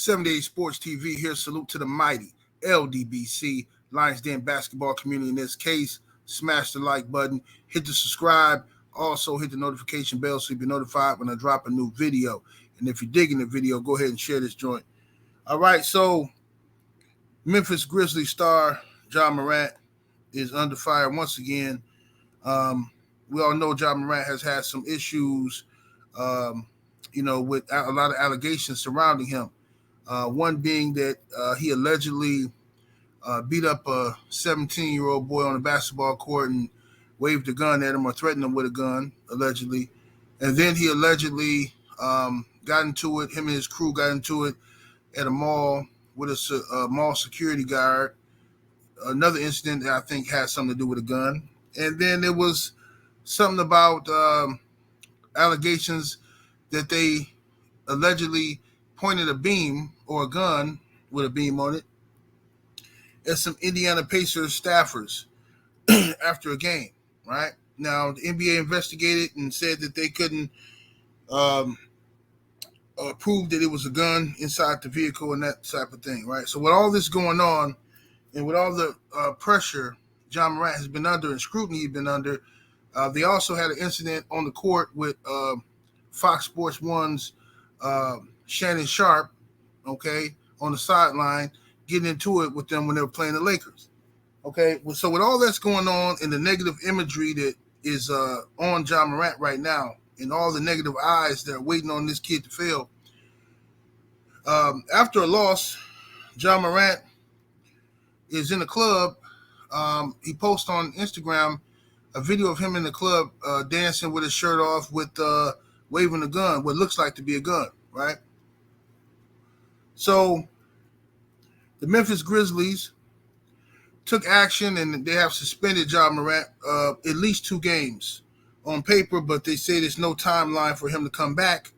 78 Sports TV here. Salute to the mighty ldbc Lions Den basketball community. In this case, smash the like button, hit the subscribe, also hit the notification bell so you'll be notified when I drop a new video. And if you're digging the video, go ahead and share this joint. All right, so Memphis Grizzlies star Ja Morant is under fire once again. We all know Ja Morant has had some issues, with a lot of allegations surrounding him. One being that he allegedly beat up a 17-year-old boy on a basketball court and waved a gun at him or threatened him with a gun, allegedly. And then he allegedly got into it, him and his crew got into it at a mall with a mall security guard. Another incident that I think had something to do with a gun. And then there was something about allegations that they allegedly pointed a beam or a gun with a beam on it at some Indiana Pacers staffers after a game, right? Now, the NBA investigated and said that they couldn't prove that it was a gun inside the vehicle and that type of thing, right? So with all this going on and with all the pressure Ja Morant has been under and scrutiny he's been under, they also had an incident on the court with Fox Sports 1's Shannon Sharp, okay, on the sideline, getting into it with them when they were playing the Lakers. Okay, so with all that's going on and the negative imagery that is on Ja Morant right now and all the negative eyes that are waiting on this kid to fail, after a loss, Ja Morant is in the club. He posts on Instagram a video of him in the club dancing with his shirt off with waving a gun, what looks like to be a gun, right? So the Memphis Grizzlies took action and they have suspended Ja Morant at least 2 games on paper, but they say there's no timeline for him to come back.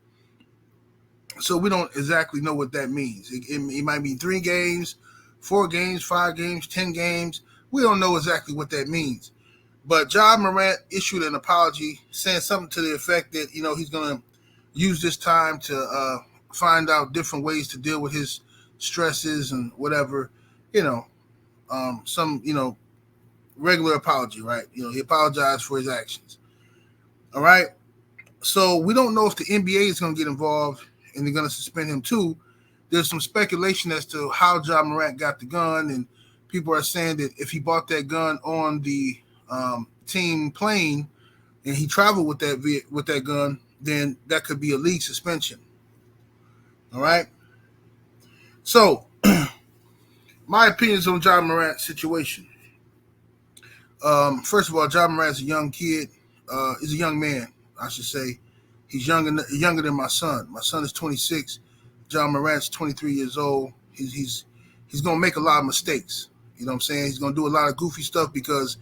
So we don't exactly know what that means. It might be 3 games, 4 games, 5 games, 10 games. We don't know exactly what that means. But Ja Morant issued an apology saying something to the effect that, he's going to use this time to find out different ways to deal with his stresses and whatever, some, regular apology, right? He apologized for his actions. All right. So we don't know if the NBA is going to get involved and they're going to suspend him too. There's some speculation as to how Ja Morant got the gun, and people are saying that if he bought that gun on the team plane and he traveled with that gun, then that could be a league suspension. All right. So my opinions on Ja Morant's situation. First of all, Ja Morant's a young kid. He's a young man, I should say. He's younger than my son. My son is 26. Ja Morant's 23 years old. He's going to make a lot of mistakes. You know what I'm saying? He's going to do a lot of goofy stuff because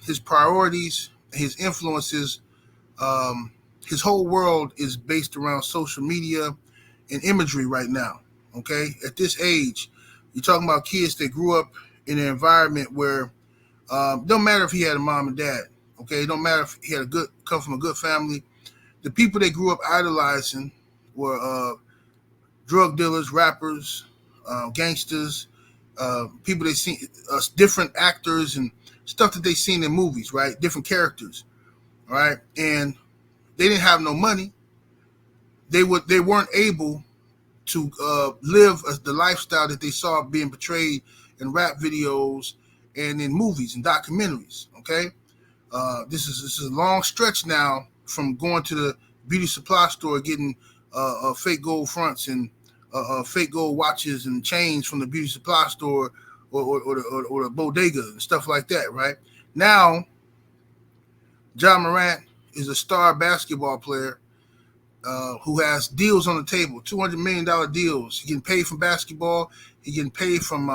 his priorities, his influences, his whole world is based around social media and imagery right now, okay? At this age, you're talking about kids that grew up in an environment where don't matter if he had a mom and dad, okay? It don't matter if he had come from a good family. The people they grew up idolizing were drug dealers, rappers, gangsters, people they see, different actors and stuff that they seen in movies, right? Different characters, right? And they didn't have no money. They weren't able to live the lifestyle that they saw being portrayed in rap videos and in movies and documentaries. Okay, this is a long stretch now from going to the beauty supply store getting fake gold fronts and fake gold watches and chains from the beauty supply store or the bodega and stuff like that. Right now, Ja Morant is a star basketball player who has deals on the table, $200 million deals. He getting paid from basketball. He getting paid from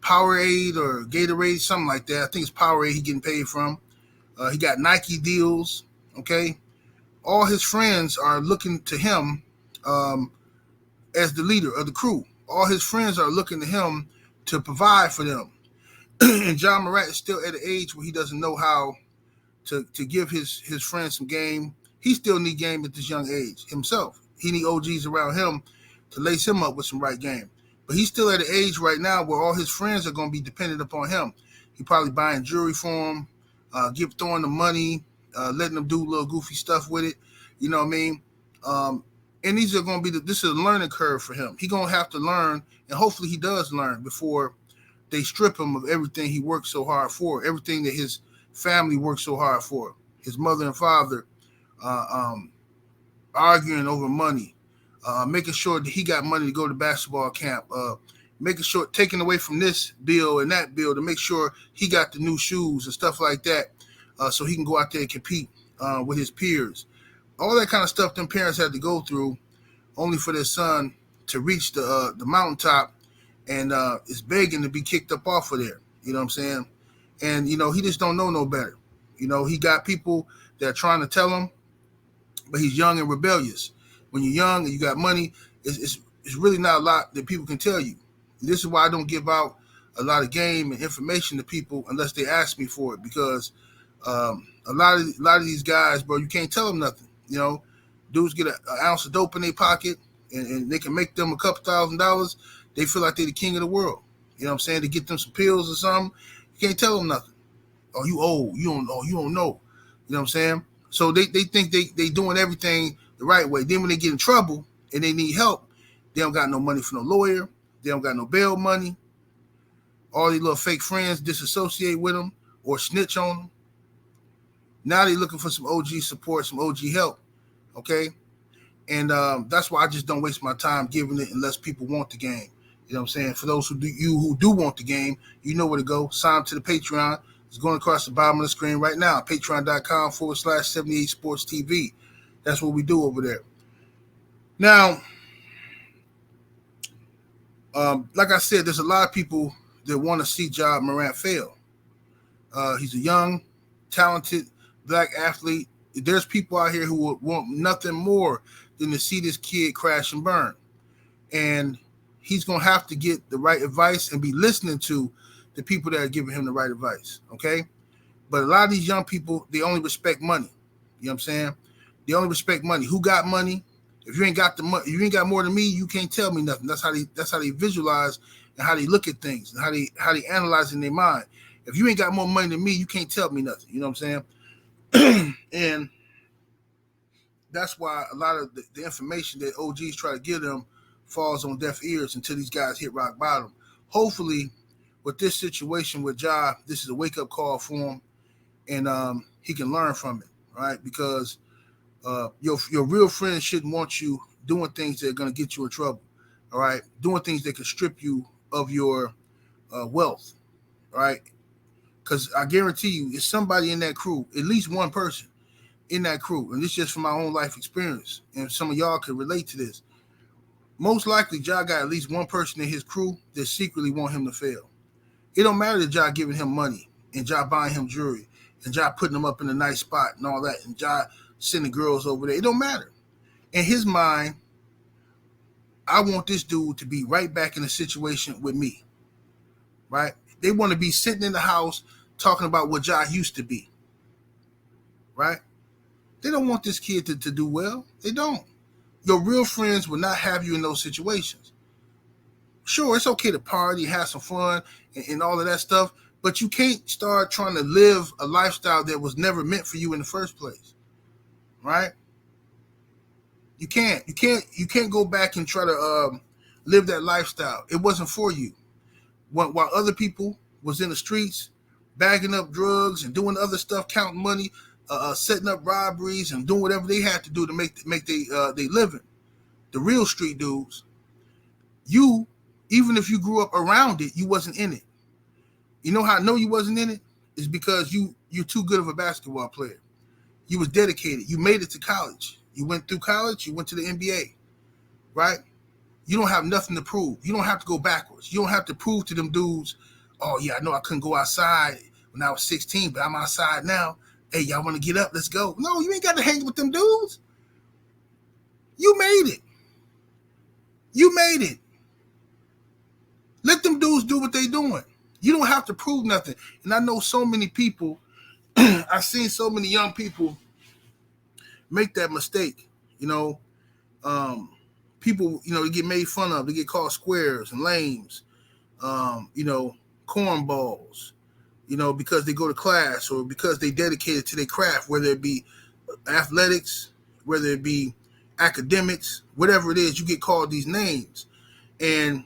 Powerade or Gatorade, something like that. I think it's Powerade he getting paid from. He got Nike deals, okay? All his friends are looking to him as the leader of the crew. All his friends are looking to him to provide for them. And Ja Morant is still at an age where he doesn't know how to give his friends some game. He still need game at this young age himself. He need OGs around him to lace him up with some right game. But he's still at an age right now where all his friends are going to be dependent upon him. He probably buying jewelry for him, throwing the money, letting them do little goofy stuff with it. You know what I mean? And these are going to be this is a learning curve for him. He's going to have to learn, and hopefully he does learn before they strip him of everything he worked so hard for, everything that his family worked so hard for. His mother and father arguing over money, making sure that he got money to go to basketball camp, making sure taking away from this bill and that bill to make sure he got the new shoes and stuff like that, so he can go out there and compete with his peers. All that kind of stuff them parents had to go through, only for their son to reach the mountaintop, and is begging to be kicked up off of there. You know what I'm saying? And he just don't know no better. He got people that are trying to tell him, but he's young and rebellious. When you're young and you got money, it's really not a lot that people can tell you. This is why I don't give out a lot of game and information to people unless they ask me for it, because a lot of these guys, bro, you can't tell them nothing. Dudes get an ounce of dope in their pocket and they can make them a couple $1,000s. They feel like they're the king of the world. You know what I'm saying? To get them some pills or something, you can't tell them nothing. Oh, you old. You don't know. You don't know. You know what I'm saying? So they think they doing everything the right way. Then when they get in trouble and they need help, they don't got no money for no lawyer. They don't got no bail money. All these little fake friends disassociate with them or snitch on them. Now they're looking for some OG support, some OG help. Okay? And that's why I just don't waste my time giving it unless people want the game. You know what I'm saying? For those who do want the game, you know where to go. Sign up to the Patreon. It's going across the bottom of the screen right now. Patreon.com/78 Sports TV. That's what we do over there. Now, like I said, there's a lot of people that want to see Ja Morant fail. He's a young, talented black athlete. There's people out here who would want nothing more than to see this kid crash and burn. And he's going to have to get the right advice and be listening to the people that are giving him the right advice, okay? But a lot of these young people, they only respect money. You know what I'm saying? They only respect money. Who got money? If you ain't got the money, if you ain't got more than me, you can't tell me nothing. That's how they visualize and how they look at things and how they analyze in their mind. If you ain't got more money than me, you can't tell me nothing. You know what I'm saying? And that's why a lot of the information that OGs try to give them falls on deaf ears until these guys hit rock bottom. Hopefully, with this situation with Ja, this is a wake-up call for him, and he can learn from it, right? Because your real friends shouldn't want you doing things that are going to get you in trouble, all right? Doing things that can strip you of your wealth, all right? Because I guarantee you, it's somebody in that crew, at least one person in that crew, and this is just from my own life experience, and some of y'all can relate to this. Most likely, Ja got at least one person in his crew that secretly want him to fail. It don't matter that Ja giving him money and Ja buying him jewelry and Ja putting him up in a nice spot and all that and Ja sending girls over there. It don't matter. In his mind, I want this dude to be right back in the situation with me, right? They want to be sitting in the house talking about what Ja used to be, right? They don't want this kid to do well. They don't. Your real friends will not have you in those situations. Sure, it's okay to party, have some fun, and all of that stuff, but you can't start trying to live a lifestyle that was never meant for you in the first place, right? You can't go back and try to live that lifestyle. It wasn't for you. While other people was in the streets bagging up drugs and doing other stuff, counting money, setting up robberies and doing whatever they had to do to make they living. The real street dudes, you, even if you grew up around it, you wasn't in it. You know how I know you wasn't in it? It's because you're too good of a basketball player. You was dedicated. You made it to college. You went through college. You went to the NBA, right? You don't have nothing to prove. You don't have to go backwards. You don't have to prove to them dudes, oh, yeah, I know I couldn't go outside when I was 16, but I'm outside now. Hey, y'all want to get up? Let's go. No, you ain't got to hang with them dudes. You made it. You made it. Let them dudes do what they doing. You don't have to prove nothing. And I know so many people, I've seen so many young people make that mistake, People, they get made fun of. They get called squares and lames, cornballs, because they go to class or because they dedicated to their craft, whether it be athletics, whether it be academics, whatever it is, you get called these names. And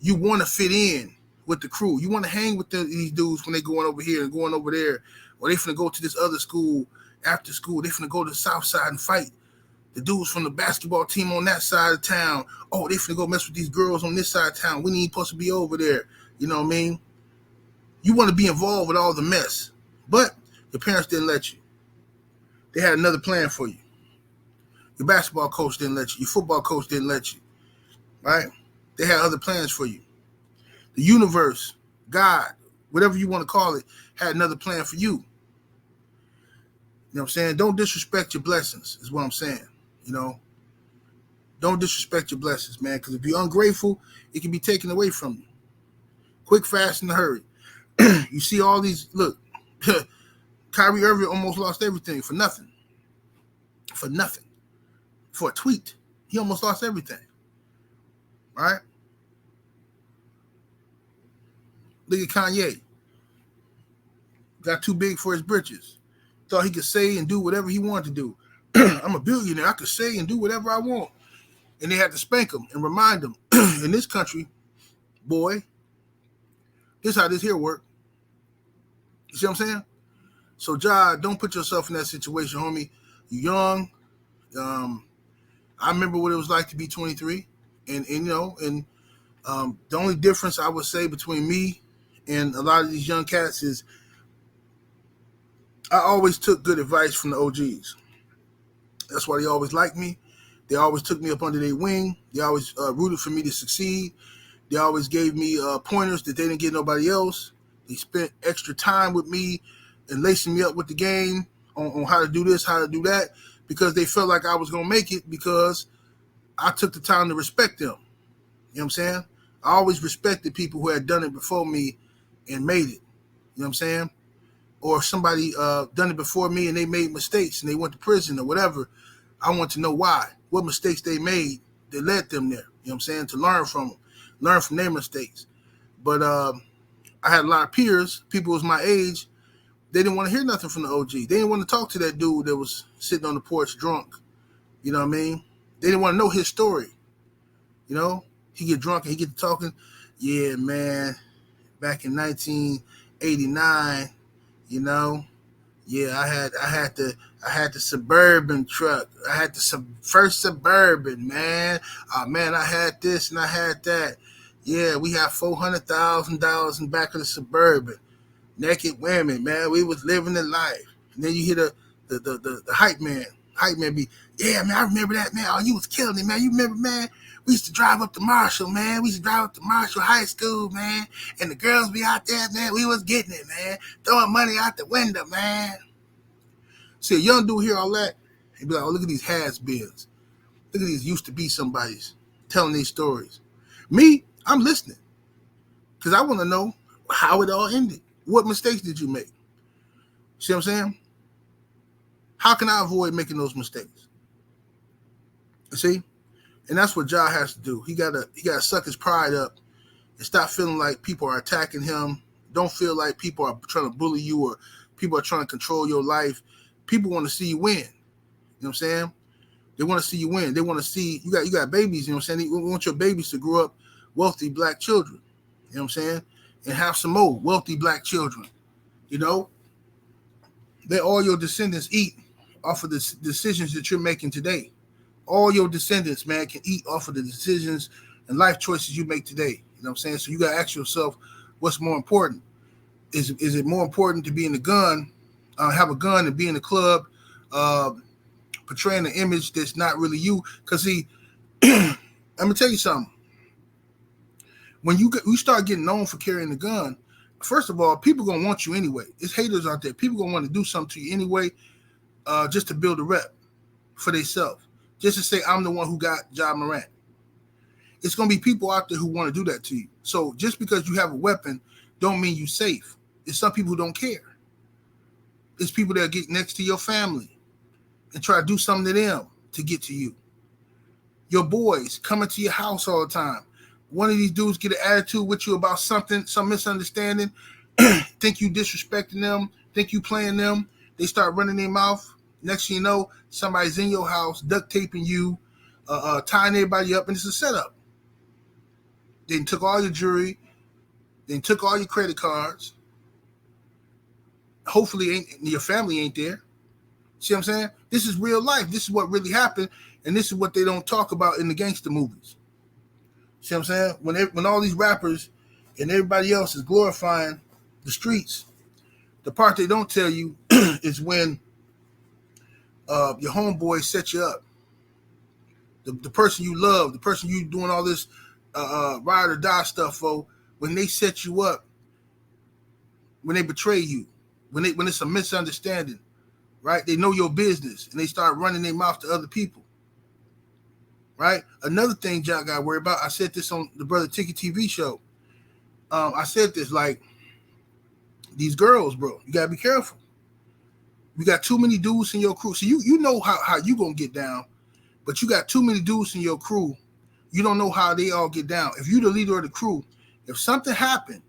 you want to fit in with the crew. You want to hang with these dudes when they going over here and going over there, or they finna go to this other school after school. They finna go to the south side and fight the dudes from the basketball team on that side of town. Oh, they finna go mess with these girls on this side of town. We ain't supposed to be over there. You know what I mean? You want to be involved with all the mess, but your parents didn't let you. They had another plan for you. Your basketball coach didn't let you. Your football coach didn't let you, right? They had other plans for you. The universe, God, whatever you want to call it, had another plan for you. You know what I'm saying? Don't disrespect your blessings is what I'm saying. Don't disrespect your blessings, man, because if you're ungrateful, it can be taken away from you. Quick, fast, in a hurry. You see all these, look, Kyrie Irving almost lost everything for nothing. For nothing. For a tweet. He almost lost everything. Right? Look at Kanye. Got too big for his britches. Thought he could say and do whatever he wanted to do. I'm a billionaire. I could say and do whatever I want. And they had to spank him and remind him, in this country, boy, this is how this here work. You see what I'm saying? So, Ja, don't put yourself in that situation, homie. You're young. I remember what it was like to be 23. And the only difference I would say between me and a lot of these young cats is I always took good advice from the OGs. That's why they always liked me. They always took me up under their wing. They always rooted for me to succeed. They always gave me pointers that they didn't get nobody else. They spent extra time with me and lacing me up with the game on how to do this, how to do that, because they felt like I was going to make it because I took the time to respect them. You know what I'm saying? I always respected people who had done it before me and made it. You know what I'm saying? Or somebody done it before me and they made mistakes and they went to prison or whatever. I want to know why, what mistakes they made that led them there. You know what I'm saying? To learn from them, learn from their mistakes. But I had a lot of peers, people was my age, they didn't want to hear nothing from the OG. They didn't want to talk to that dude that was sitting on the porch drunk. You know what I mean? They didn't want to know his story. He get drunk and he get to talking. Yeah, man, back in 1989, yeah, I had the Suburban truck. I had the first Suburban, man. Man, I had this and I had that. Yeah, we had $400,000 in the back of the Suburban. Naked women, man. We was living the life. And then you hear the hype man. Hype man be, yeah, man, I remember that, man. Oh, you was killing it, man. You remember, man? We used to drive up to Marshall, man. We used to drive up to Marshall High School, man. And the girls be out there, man. We was getting it, man. Throwing money out the window, man. See, a young dude hear all that, he be like, oh, look at these has-beens. Look at these used to be somebody's telling these stories. Me, I'm listening. Because I want to know how it all ended. What mistakes did you make? See what I'm saying? How can I avoid making those mistakes? You see? And that's what Ja has to do. He gotta suck his pride up and stop feeling like people are attacking him. Don't feel like people are trying to bully you or people are trying to control your life. People want to see you win. You know what I'm saying? They want to see you win. They want to see you got babies, you know what I'm saying? You want your babies to grow up wealthy black children. You know what I'm saying? And have some more wealthy black children. Let all your descendants eat off of the decisions that you're making today. All your descendants, man, can eat off of the decisions and life choices you make today. You know what I'm saying? So you got to ask yourself, what's more important? Is it more important to be in the gun, have a gun and be in the club, portraying an image that's not really you? Because see, I'm going to tell you something. When you start getting known for carrying a gun, first of all, people going to want you anyway. It's haters out there. People going to want to do something to you anyway, just to build a rep for themselves. Just to say, I'm the one who got Ja Morant. It's going to be people out there who want to do that to you. So just because you have a weapon don't mean you're safe. It's some people who don't care. It's people that get next to your family and try to do something to them to get to you. Your boys coming to your house all the time. One of these dudes get an attitude with you about something, some misunderstanding, think you disrespecting them, think you playing them. They start running their mouth. Next thing you know, somebody's in your house, duct taping you, tying everybody up, and it's a setup. They took all your jewelry, they took all your credit cards. Hopefully, your family ain't there. See what I'm saying? This is real life. This is what really happened, and this is what they don't talk about in the gangster movies. See what I'm saying? When all these rappers and everybody else is glorifying the streets, the part they don't tell you is when your homeboy set you up. The person you love, the person you doing all this ride or die stuff for, when they set you up, when they betray you, when it's a misunderstanding, right? They know your business and they start running their mouth to other people, right? Another thing John got worried about, I said this on the Brother Ticket TV show. I said this, like, these girls, bro, you gotta be careful. You got too many dudes in your crew. So you know how you gonna get down, but you got too many dudes in your crew. You don't know how they all get down. If you the leader of the crew, if something happened,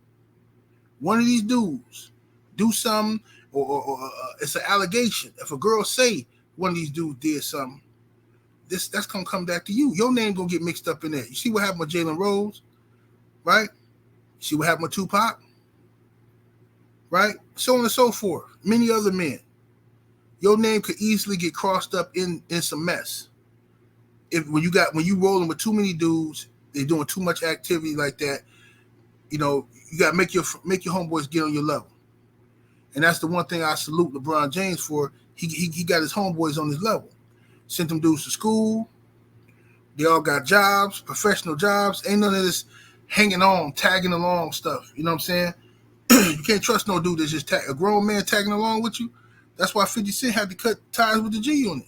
one of these dudes do something, or it's an allegation. If a girl say one of these dudes did something, that's gonna come back to you. Your name gonna get mixed up in there. You see what happened with Jalen Rose, right? You see what happened with Tupac, right? So on and so forth. Many other men. Your name could easily get crossed up in some mess. When you rolling with too many dudes, they're doing too much activity like that. You know, you got to make your homeboys get on your level. And that's the one thing I salute LeBron James for. He got his homeboys on his level. Sent them dudes to school. They all got jobs, professional jobs. Ain't none of this hanging on, tagging along stuff. You know what I'm saying? You can't trust no dude that's just a grown man tagging along with you. That's why 50 Cent had to cut ties with the G Unit.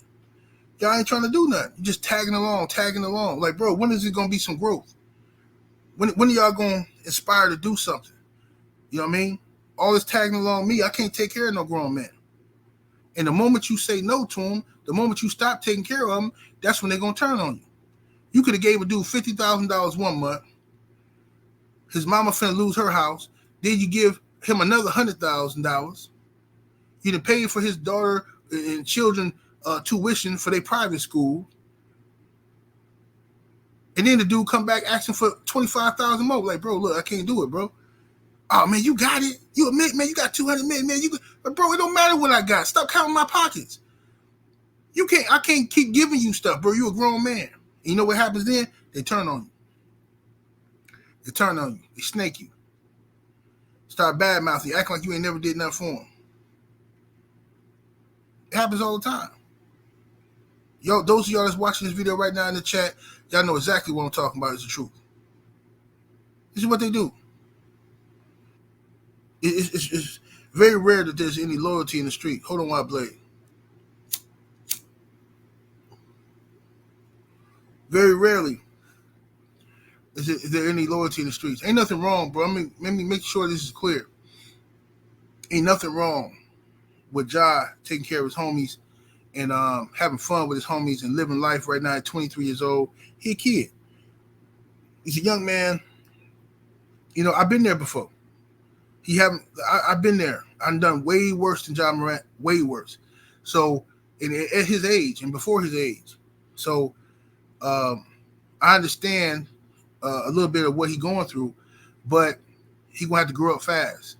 Y'all ain't trying to do nothing. You just tagging along. Like, bro, when is it going to be some growth? When are y'all going to inspire to do something? You know what I mean? All this tagging along me, I can't take care of no grown man. And the moment you say no to them, the moment you stop taking care of them, that's when they're going to turn on you. You could have gave a dude $50,000 one month. His mama finna lose her house. Then you give him another $100,000. You done paid for his daughter and children tuition for their private school. And then the dude come back asking for $25,000 more. Like, bro, look, I can't do it, bro. Oh, man, you got it. You admit, man, you got $200 million, man. But bro, it don't matter what I got. Stop counting my pockets. I can't keep giving you stuff, bro. You a grown man. And you know what happens then? They turn on you. They snake you. Start badmouthing you, acting like you ain't never did nothing for them. It happens all the time. Yo, those of y'all that's watching this video right now in the chat, y'all know exactly what I'm talking about is the truth. This is what they do. It's very rare that there's any loyalty in the street. Hold on while I blade. Very rarely is there any loyalty in the streets. Ain't nothing wrong, bro. I mean, let me make sure this is clear. Ain't nothing wrong with Ja taking care of his homies and having fun with his homies and living life right now at 23 years old. He a kid. He's a young man. You know, I've been there before. I've been there. I've done way worse than Ja Morant, way worse. So, at his age and before his age. So, I understand a little bit of what he's going through, but he gonna have to grow up fast.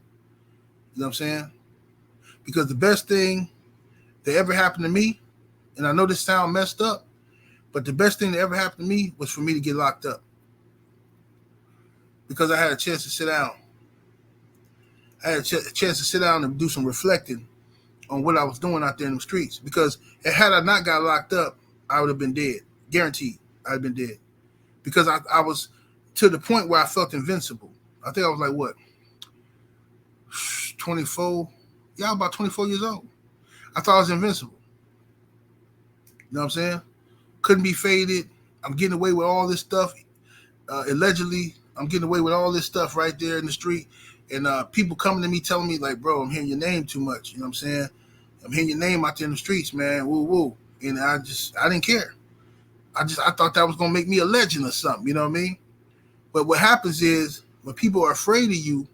You know what I'm saying? Because the best thing that ever happened to me, and I know this sounds messed up, but the best thing that ever happened to me was for me to get locked up. Because I had a chance to sit down. I had a chance to sit down and do some reflecting on what I was doing out there in the streets. Because had I not got locked up, I would have been dead. Guaranteed, I'd have been dead. Because I was to the point where I felt invincible. I think I was like, what? 24? Yeah, about 24 years old. I thought I was invincible. You know what I'm saying? Couldn't be faded. I'm getting away with all this stuff. Allegedly, I'm getting away with all this stuff right there in the street. And people coming to me telling me, like, bro, I'm hearing your name too much. You know what I'm saying? I'm hearing your name out there in the streets, man. Woo, woo. And I didn't care. I thought that was gonna make me a legend or something. You know what I mean? But what happens is when people are afraid of you,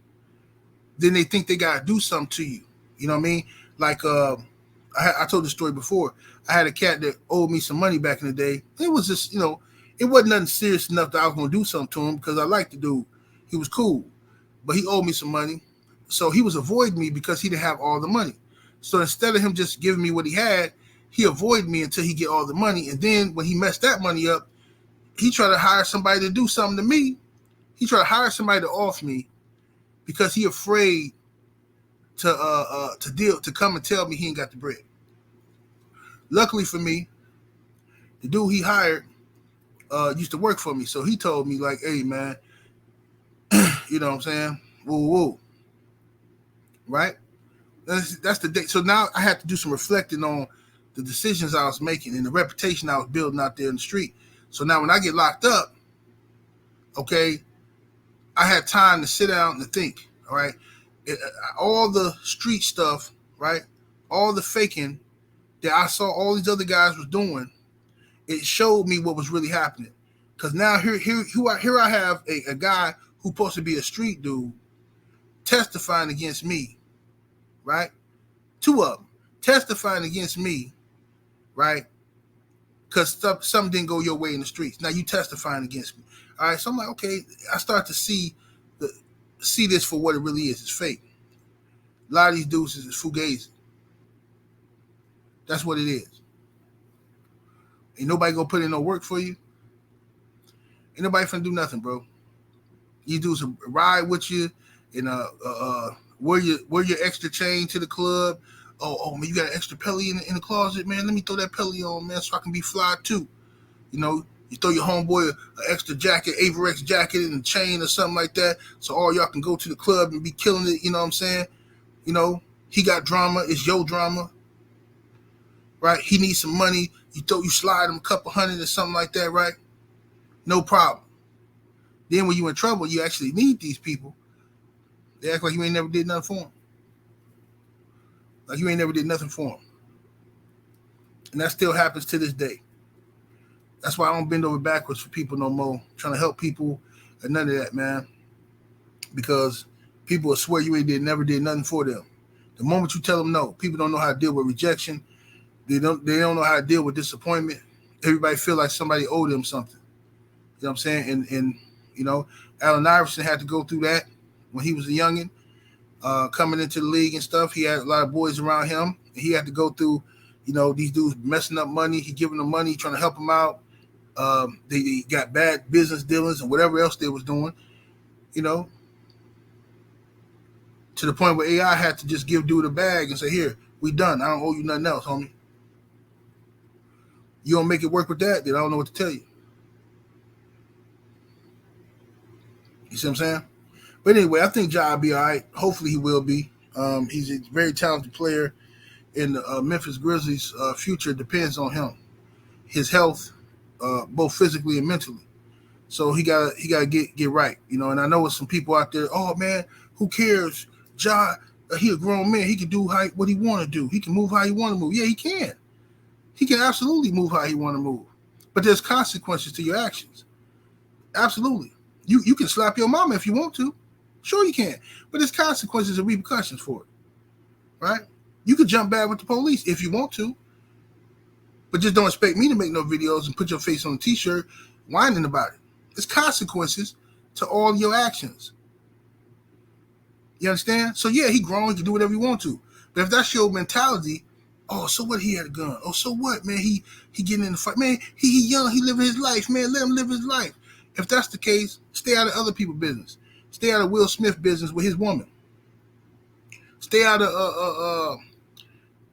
then they think they gotta do something to you. You know what I mean? Like I told the story before. I had a cat that owed me some money back in the day. It was just, it wasn't nothing serious enough that I was gonna do something to him because I liked the dude. He was cool, but he owed me some money, so he was avoiding me because he didn't have all the money. So instead of him just giving me what he had, he avoided me until he get all the money, and then when he messed that money up, he tried to hire somebody to do something to me. He tried to hire somebody to off me because he afraid to come and tell me he ain't got the bread. Luckily for me, the dude he hired used to work for me, so he told me like, "Hey man, you know what I'm saying? Woo woo, right?" That's the day. So now I had to do some reflecting on the decisions I was making and the reputation I was building out there in the street. So now when I get locked up, okay, I had time to sit down and think. All right, all the street stuff, right? All the faking that I saw all these other guys was doing, it showed me what was really happening. Because now here I have a guy who's supposed to be a street dude testifying against me, right? Two of them testifying against me, right? Because something didn't go your way in the streets. Now you testifying against me. All right, so I'm like, okay, I start to see this for what it really is. It's fake. A lot of these dudes is fugazi. That's what it is. Ain't nobody gonna put in no work for you. Ain't nobody finna do nothing, bro. You do some ride with you and wear your extra chain to the club. Oh man, you got an extra pelly in the closet, man. Let me throw that pelly on, man, so I can be fly too. You throw your homeboy an extra jacket, Averex jacket and a chain or something like that, so all y'all can go to the club and be killing it. You know what I'm saying? He got drama. It's your drama, right? He needs some money. You slide him a couple hundred or something like that, right? No problem. Then when you in trouble, you actually need these people. They act like you ain't never did nothing for them. Like you ain't never did nothing for them. And that still happens to this day. That's why I don't bend over backwards for people no more. Trying to help people and none of that, man. Because people will swear you never did nothing for them. The moment you tell them no, people don't know how to deal with rejection. They don't know how to deal with disappointment. Everybody feel like somebody owed them something. You know what I'm saying? And Allen Iverson had to go through that when he was a youngin', coming into the league and stuff. He had a lot of boys around him. And he had to go through, these dudes messing up money. He giving them money, trying to help them out. They got bad business dealings and whatever else they was doing, to the point where AI had to just give dude a bag and say, here, we done. I don't owe you nothing else, homie. You don't make it work with that, then I don't know what to tell you. You see what I'm saying? But anyway, I think Ja will be all right. Hopefully he will be. He's a very talented player, and the Memphis Grizzlies' future depends on him. His health, both physically and mentally. So he gotta get right. And I know there's some people out there, oh man, who cares? Ja, he a grown man. He can do what he want to do. He can move how he want to move. Yeah, he can. He can absolutely move how he want to move. But there's consequences to your actions. Absolutely. You can slap your mama if you want to. Sure you can. But there's consequences and repercussions for it. Right? You can jump bad with the police if you want to. But just don't expect me to make no videos and put your face on a t-shirt whining about it. There's consequences to all your actions. You understand? So yeah, he grown, he can do whatever he want to. But if that's your mentality, oh, so what, he had a gun? Oh, so what, man? He getting in the fight. Man, he young, he living his life, man. Let him live his life. If that's the case, stay out of other people's business. Stay out of Will Smith business with his woman. Stay out of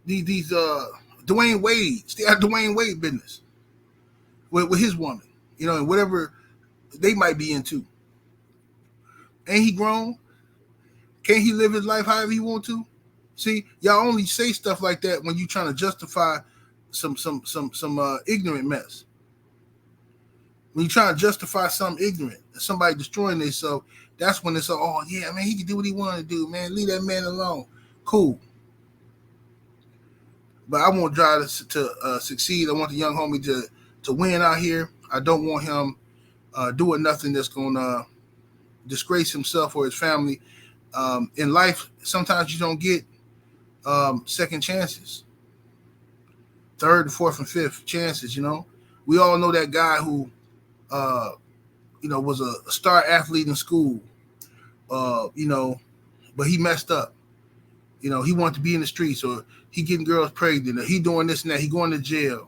these Dwayne Wade. Stay out of Dwayne Wade business with his woman. And whatever they might be into. Ain't he grown? Can't he live his life however he want to? See, y'all only say stuff like that when you trying to justify some ignorant mess. When you trying to justify something ignorant, somebody destroying themselves, that's when it's oh yeah, man, he can do what he want to do, man. Leave that man alone. Cool. But I want Ja to succeed. I want the young homie to win out here. I don't want him doing nothing that's going to disgrace himself or his family. In life, sometimes you don't get second chances, third, fourth, and fifth chances. We all know that guy who, was a star athlete in school, but he messed up. He wanted to be in the streets, or he getting girls pregnant, or he doing this and that. He going to jail,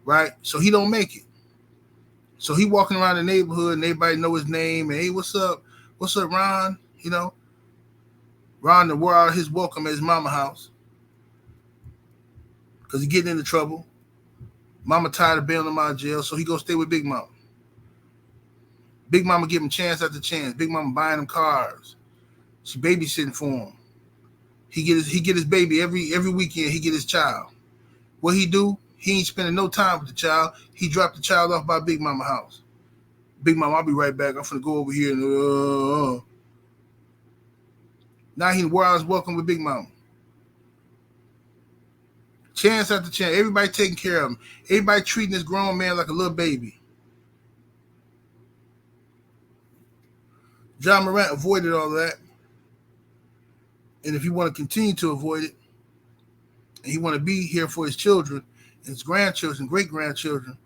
right? So he don't make it. So he walking around the neighborhood, and everybody know his name. And hey, what's up? What's up, Ron? Ron, the world his welcome at his mama house because he getting into trouble. Mama tired of bailing him out of jail, so he go stay with Big Mama. Big Mama give him chance after chance. Big Mama buying him cars. She babysitting for him. He get his baby every weekend. He get his child. What he do? He ain't spending no time with the child. He dropped the child off by Big Mama house. Big Mama, I'll be right back. I'm finna go over here and now he where I was welcome with Big Mama. Chance after chance. Everybody taking care of him. Everybody treating this grown man like a little baby. Ja Morant avoided all that. And if he want to continue to avoid it, and he want to be here for his children, and his grandchildren, great-grandchildren,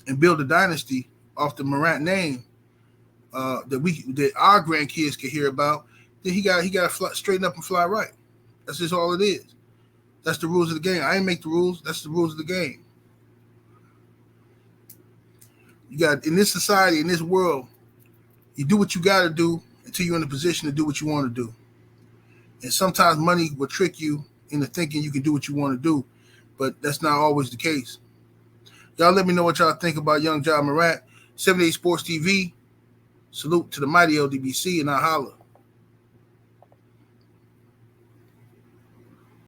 and build a dynasty off the Morant name that our grandkids can hear about, then he got to straighten up and fly right. That's just all it is. That's the rules of the game. I ain't make the rules. That's the rules of the game. You got in this society, in this world, you do what you got to do until you're in a position to do what you want to do. And sometimes money will trick you into thinking you can do what you want to do, but that's not always the case. Y'all let me know what y'all think about young Ja Morant. 78 Sports TV. Salute to the mighty LDBC, and I holla.